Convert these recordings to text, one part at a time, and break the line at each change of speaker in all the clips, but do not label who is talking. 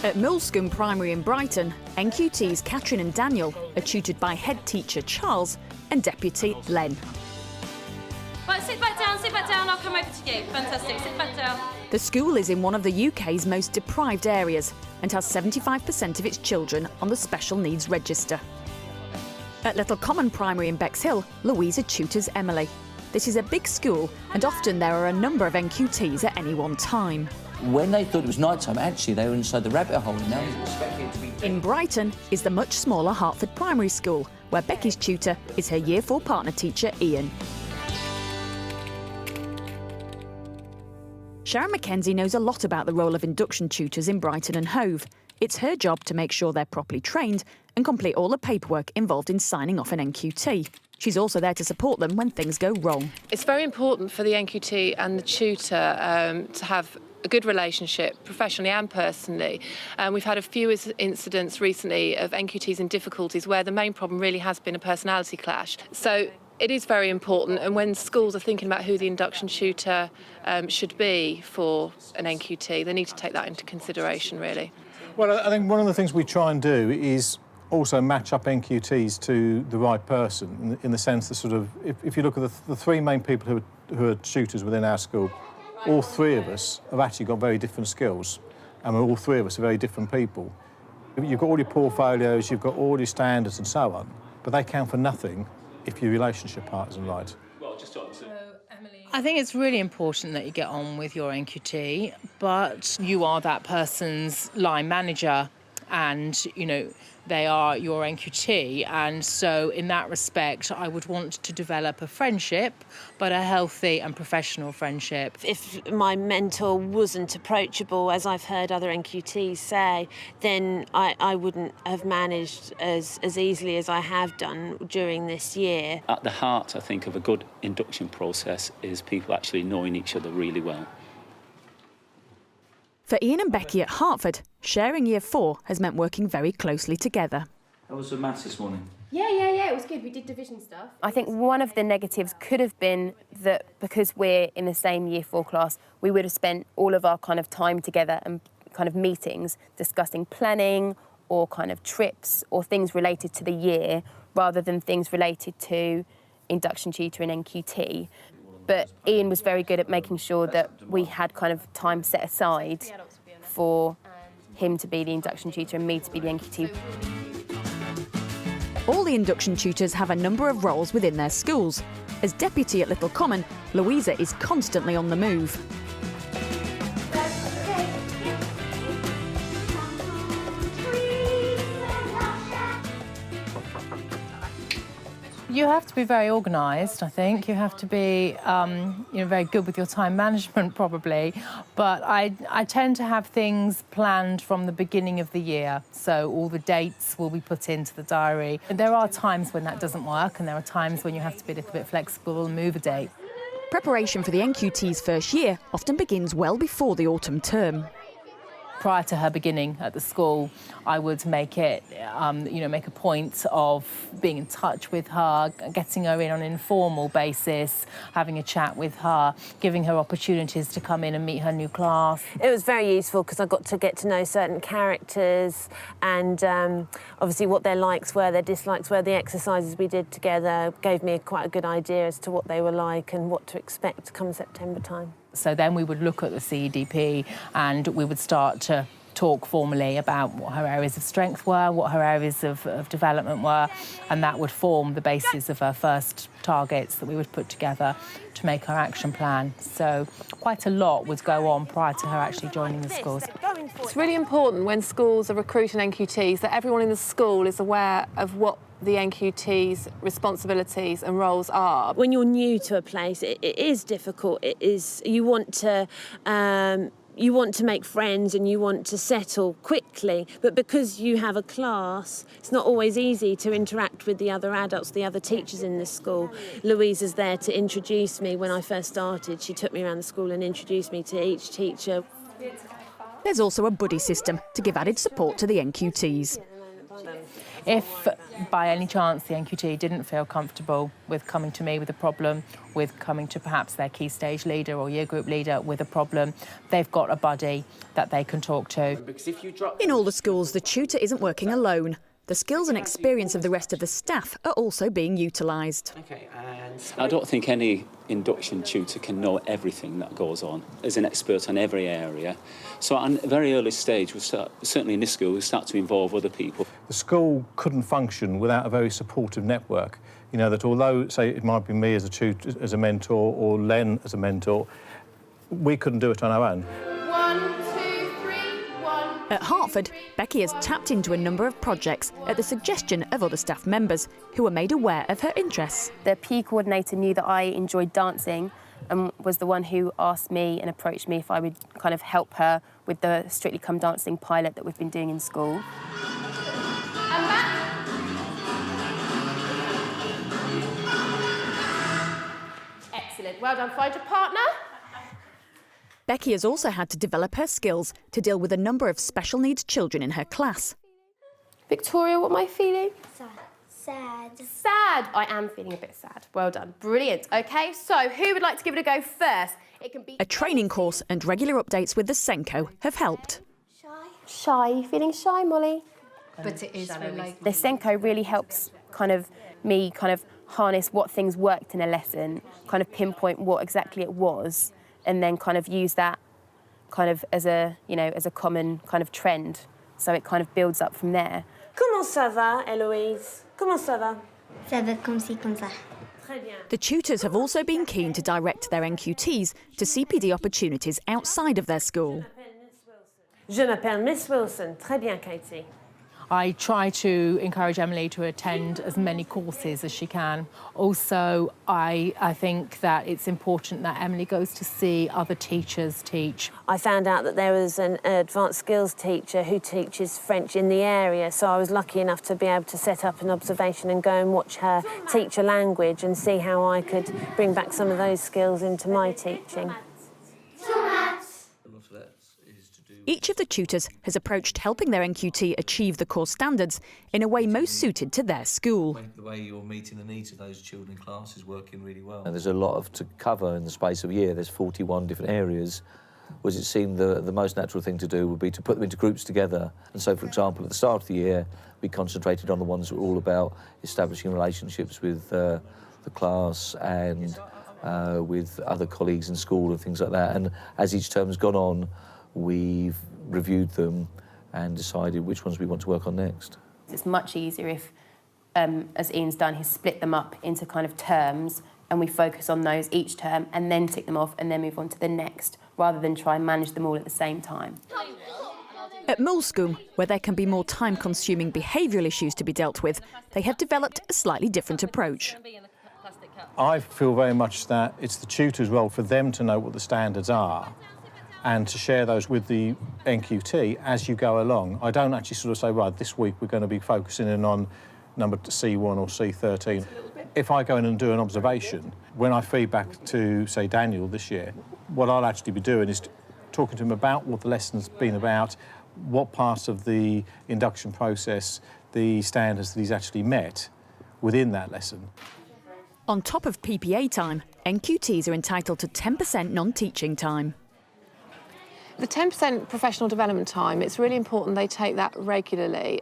At Millscombe Primary in Brighton, NQTs Catherine and Daniel are tutored by head teacher Charles and deputy Len.
Right, sit back down, I'll come over to you. Fantastic, sit back down.
The school is in one of the UK's most deprived areas and has 75% of its children on the special needs register. At Little Common Primary in Bexhill, Louisa tutors Emily. This is a big school and often there are a number of NQTs at any one time.
When they thought it was night time, actually they were inside the rabbit hole. Now he's expecting it to be...
In Brighton is the much smaller Hertford Primary School, where Becky's tutor is her Year 4 partner teacher, Ian. Sharon Mackenzie knows a lot about the role of induction tutors in Brighton and Hove. It's her job to make sure they're properly trained and complete all the paperwork involved in signing off an NQT. She's also there to support them when things go wrong.
It's very important for the NQT and the tutor to have a good relationship, professionally and personally. We've had a few incidents recently of NQTs in difficulties where the main problem really has been a personality clash. So it is very important, and when schools are thinking about who the induction tutor should be for an NQT, they need to take that into consideration, really.
Well, I think one of the things we try and do is also match up NQTs to the right person, in the sense that sort of, if you look at the three main people who are tutors within our school, all three of us have actually got very different skills, and all three of us are very different people. You've got all your portfolios, you've got all your standards and so on, but they count for nothing if your relationship part isn't right.
I think it's really important that you get on with your NQT, but you are that person's line manager and, you know, they are your NQT, and so in that respect I would want to develop a friendship, but a healthy and professional friendship.
If my mentor wasn't approachable, as I've heard other NQTs say, then I wouldn't have managed as easily as I have done during this year.
At the heart, I think, of a good induction process is people actually knowing each other really well.
For Ian and Becky at Hertford, sharing Year 4 has meant working very closely together.
How was the maths this morning?
Yeah, it was good. We did division stuff.
I think one of the negatives could have been that because we're in the same Year 4 class, we would have spent all of our kind of time together and kind of meetings discussing planning or kind of trips or things related to the year rather than things related to induction tutor and NQT. But Ian was very good at making sure that we had kind of time set aside for him to be the induction tutor and me to be the NQT.
All the induction tutors have a number of roles within their schools. As deputy at Little Common, Louisa is constantly on the move.
You have to be very organised, I think. You have to be very good with your time management, probably. But I tend to have things planned from the beginning of the year, so all the dates will be put into the diary. And there are times when that doesn't work, and there are times when you have to be a little bit flexible and move a date.
Preparation for the NQT's first year often begins well before the autumn term.
Prior to her beginning at the school, I would make it, make a point of being in touch with her, getting her in on an informal basis, having a chat with her, giving her opportunities to come in and meet her new class.
It was very useful because I got to get to know certain characters and obviously what their likes were, their dislikes were. The exercises we did together gave me quite a good idea as to what they were like and what to expect come September time.
So then we would look at the CEDP and we would start to talk formally about what her areas of strength were, what her areas of development were, and that would form the basis of her first targets that we would put together to make her action plan. So quite a lot would go on prior to her actually joining the schools.
It's really important when schools are recruiting NQTs that everyone in the school is aware of what the NQT's responsibilities and roles are.
When you're new to a place, it is difficult. You want to make friends and you want to settle quickly, but because you have a class, it's not always easy to interact with the other adults, the other teachers in the school. Louisa's there to introduce me. When I first started, she took me around the school and introduced me to each teacher.
There's also a buddy system to give added support to the NQTs.
If by any chance the NQT didn't feel comfortable with coming to me with a problem, with coming to perhaps their key stage leader or year group leader with a problem, they've got a buddy that they can talk to.
In all the schools, the tutor isn't working alone. The skills and experience of the rest of the staff are also being utilised.
I don't think any induction tutor can know everything that goes on as an expert on every area. So at a very early stage, certainly in this school, we start to involve other people.
The school couldn't function without a very supportive network. You know, that although, say, it might be me as a tutor, as a mentor, or Len as a mentor, we couldn't do it on our own.
At Hertford, Becky has tapped into a number of projects at the suggestion of other staff members who were made aware of her interests.
The PE coordinator knew that I enjoyed dancing and was the one who asked me and approached me if I would kind of help her with the Strictly Come Dancing pilot that we've been doing in school.
Excellent. Well done. Find your partner.
Becky has also had to develop her skills to deal with a number of special needs children in her class.
Victoria, what am I feeling?
Sad.
Sad. I am feeling a bit sad. Well done. Brilliant. OK, so who would like to give it a go first? It can be...
A training course and regular updates with the Senko have helped.
Shy. You feeling shy, Molly?
But it is related.
The Senko really helps me harness what things worked in a lesson, kind of pinpoint what exactly it was, and then kind of use that kind of as a common kind of trend. So it kind of builds up from there.
Comment ça va, Héloïse? Comment ça va?
Ça va comme ci, comme ça.
Très bien.
The tutors have also been keen to direct their NQTs to CPD opportunities outside of their school.
Je m'appelle Miss Wilson. Très bien, Katie.
I try to encourage Emily to attend as many courses as she can. Also, I think that it's important that Emily goes to see other teachers teach.
I found out that there was an advanced skills teacher who teaches French in the area, so I was lucky enough to be able to set up an observation and go and watch her teach a language and see how I could bring back some of those skills into my teaching.
Each of the tutors has approached helping their NQT achieve the course standards in a way most suited to their school.
The way you're meeting the needs of those children in class is working really well. And there's a lot to cover in the space of a year. There's 41 different areas, which it seemed the most natural thing to do would be to put them into groups together. And so, for example, at the start of the year, we concentrated on the ones that were all about establishing relationships with the class and with other colleagues in school and things like that. And as each term has gone on, we've reviewed them and decided which ones we want to work on next.
It's much easier if, as Ian's done, he's split them up into kind of terms and we focus on those each term and then tick them off and then move on to the next, rather than try and manage them all at the same time.
At Mulscombe, where there can be more time-consuming behavioural issues to be dealt with, they have developed a slightly different approach.
I feel very much that it's the tutor's role for them to know what the standards are and to share those with the NQT as you go along. I don't actually sort of say, right, this week we're going to be focusing in on number C1 or C13. If I go in and do an observation, when I feed back to, say, Daniel this year, what I'll actually be doing is talking to him about what the lesson's been about, what parts of the induction process, the standards that he's actually met within that lesson.
On top of PPA time, NQTs are entitled to 10% non-teaching time.
The 10% professional development time, it's really important they take that regularly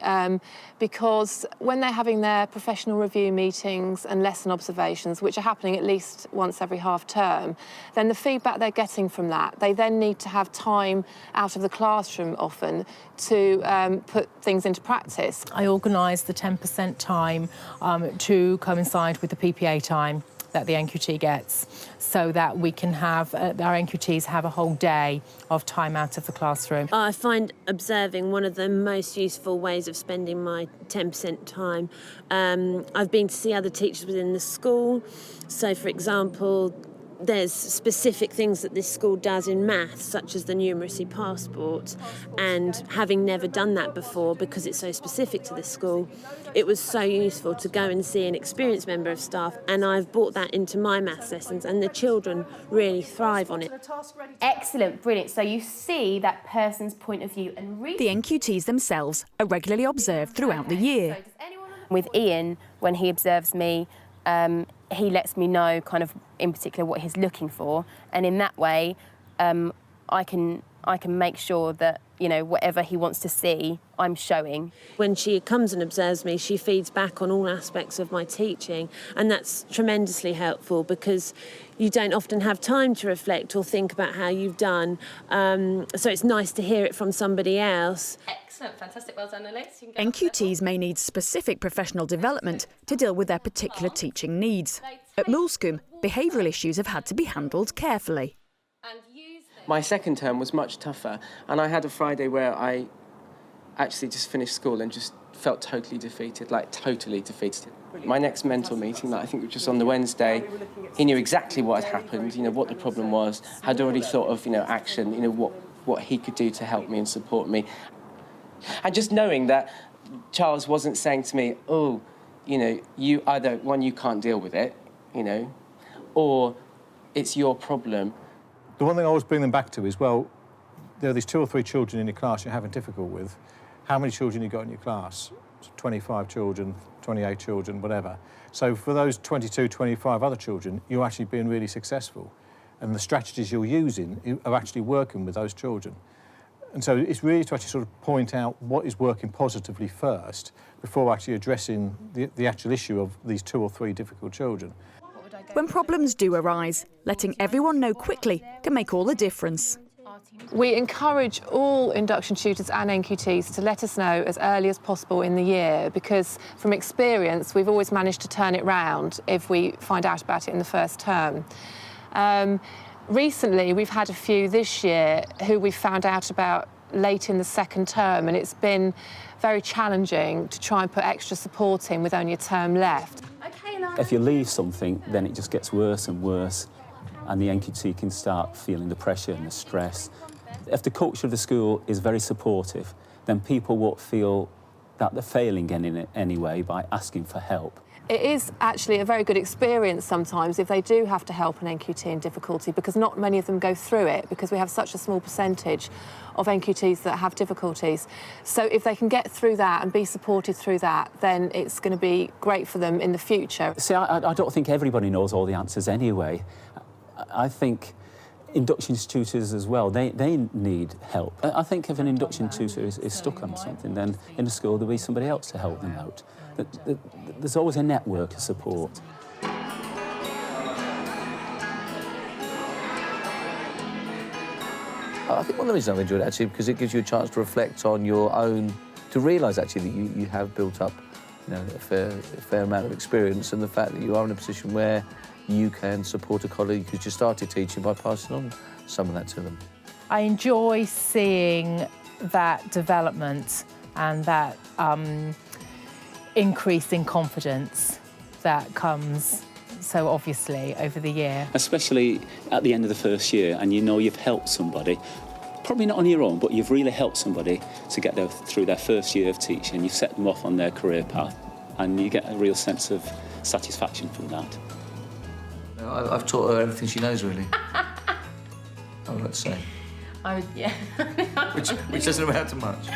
because when they're having their professional review meetings and lesson observations, which are happening at least once every half term, then the feedback they're getting from that, they then need to have time out of the classroom often to put things into practice.
I organise the 10% time to coincide with the PPA time that the NQT gets, so that we can have, our NQTs have a whole day of time out of the classroom.
I find observing one of the most useful ways of spending my 10% time. I've been to see other teachers within the school. So, for example, there's specific things that this school does in maths, such as the numeracy passport, and having never done that before because it's so specific to this school, it was so useful to go and see an experienced member of staff, and I've brought that into my maths lessons, and the children really thrive on it.
Excellent, brilliant. So you see that person's point of view and read.
The NQTs themselves are regularly observed throughout the year.
So does anyone
With Ian, when he observes me, he lets me know kind of in particular what he's looking for, and in that way I can make sure that, you know, whatever he wants to see, I'm showing.
When she comes and observes me, she feeds back on all aspects of my teaching, and that's tremendously helpful because you don't often have time to reflect or think about how you've done. So it's nice to hear it from somebody else.
Excellent, fantastic, well done, Elise. You can go
NQTs may need specific professional development to deal with their particular teaching needs. At Moulscombe, behavioural issues have had to be handled carefully.
My second term was much tougher, and I had a Friday where I actually just finished school and just felt totally defeated, like totally defeated. My next mentor meeting, that I think was just on the Wednesday, he knew exactly what had happened, you know, what the problem was, had already thought of, you know, action, you know, what he could do to help me and support me. And just knowing that Charles wasn't saying to me, oh, you know, you either, one, you can't deal with it, you know, or it's your problem.
The one thing I always bring them back to is, well, there are these 2 or 3 children in your class you're having difficult with. How many children you got in your class? 25 children, 28 children, whatever. So for those 22, 25 other children, you're actually being really successful. And the strategies you're using are actually working with those children. And so it's really to actually sort of point out what is working positively first before actually addressing the actual issue of these 2 or 3 difficult children.
When problems do arise, letting everyone know quickly can make all the difference.
We encourage all induction tutors and NQTs to let us know as early as possible in the year, because from experience we've always managed to turn it round if we find out about it in the first term. Recently we've had a few this year who we found out about late in the second term, and it's been very challenging to try and put extra support in with only a term left.
If you leave something, then it just gets worse and worse, and the NQT can start feeling the pressure and the stress. If the culture of the school is very supportive, then people won't feel that they're failing in any way by asking for help.
It is actually a very good experience sometimes if they do have to help an NQT in difficulty, because not many of them go through it, because we have such a small percentage of NQTs that have difficulties. So if they can get through that and be supported through that, then it's going to be great for them in the future.
See, I don't think everybody knows all the answers anyway. I think induction tutors as well, they need help. I think if an induction tutor is stuck on something, then in the school there'll be somebody else to help them out. There's always a network of support.
I think one of the reasons I've enjoyed it, actually, because it gives you a chance to reflect on your own, to realise, actually, that you have built up, you know, a fair amount of experience, and the fact that you are in a position where you can support a colleague who's just started teaching by passing on some of that to them.
I enjoy seeing that development and that increase in confidence that comes so obviously over the year.
Especially at the end of the first year, and you know you've helped somebody, probably not on your own, but you've really helped somebody to get through their first year of teaching. You've set them off on their career path, and you get a real sense of satisfaction from that.
I've taught her everything she knows, really. I would like to say.
Yeah.
which doesn't amount to much.